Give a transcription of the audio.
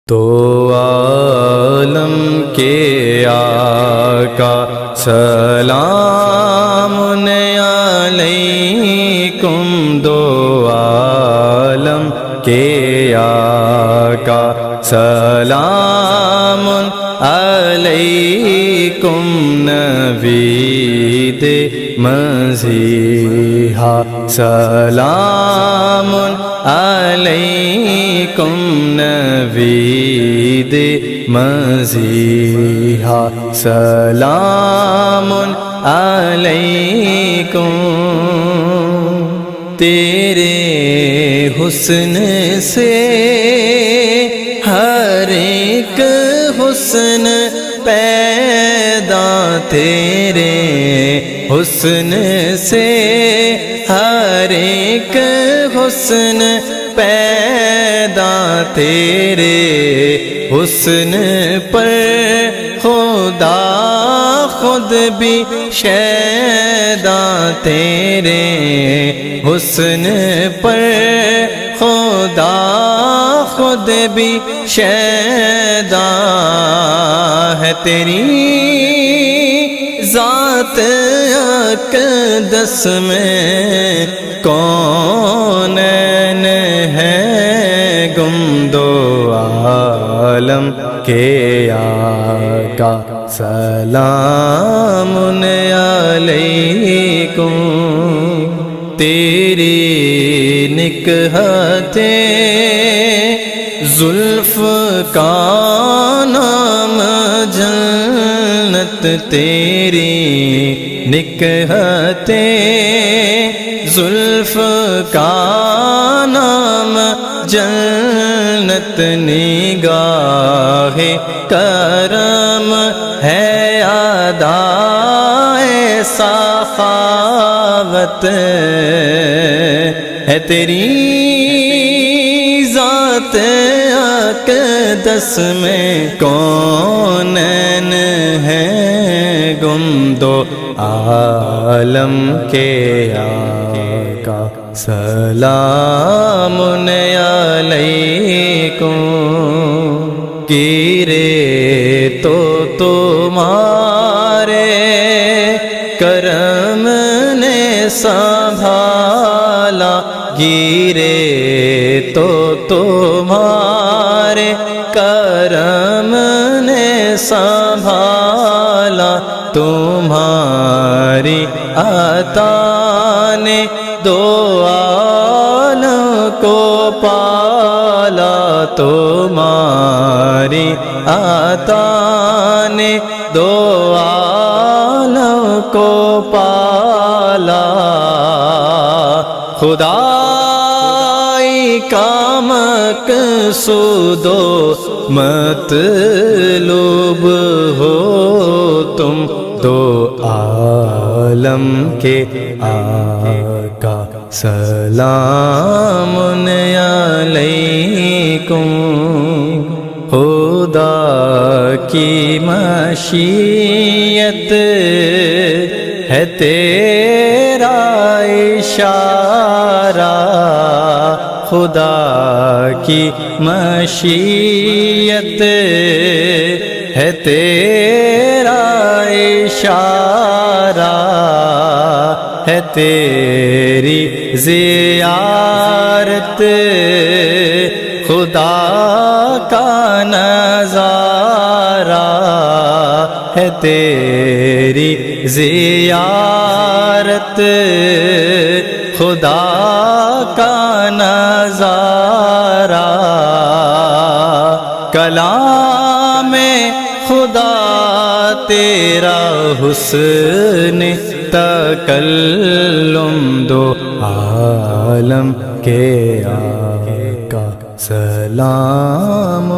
تو عالم کے آقا سلام علیکم، دو عالم کے آقا سلام علیکم، نوید مسیحا سلام علیکم، نوید مسیحا سلام علیکم۔ تیرے حسن سے ہر ایک حسن پیدا، تیرے حسن سے ہر ایک حسن پیدا، تیرے حسن پر خدا خود بھی شیدا، تیرے حسن پر خدا خود بھی شیدا ہے، تیری ذات اقدس میں کونین ہے گم، دو عالم کے آقا سلام علیکم۔ تیری نکہتیں زلف کا نام جنت، تیری نکہتیں زلف کا نام جنت، نگاہ کرم ہے ادائے سخاوت ہے، تیری ذات اقدس میں کونین ہے گم، دو عالم کے آقا سلام علیکم۔ گرے تو تمہارے کرم نے سنبھالا، گرے تو تمہارے کرم نے سنبھالا، تمہاری عطا نے دو عالم کو پالا، تمہاری عطا نے دو عالم کو پالا، خدائی کا مقصود و مطلوب ہو تم، دو عالم کے آقا سلام علیکم۔ خدا کی مشیت ہے تیرا اشارہ، خدا کی مشیت ہے تیرا اشارہ، ہے تیری زیارت خدا کا نظارہ، ہے تیری زیارت خدا کا نظارہ، کلام خدا تیرا حسن تکلم، دو عالم کے آقا سلام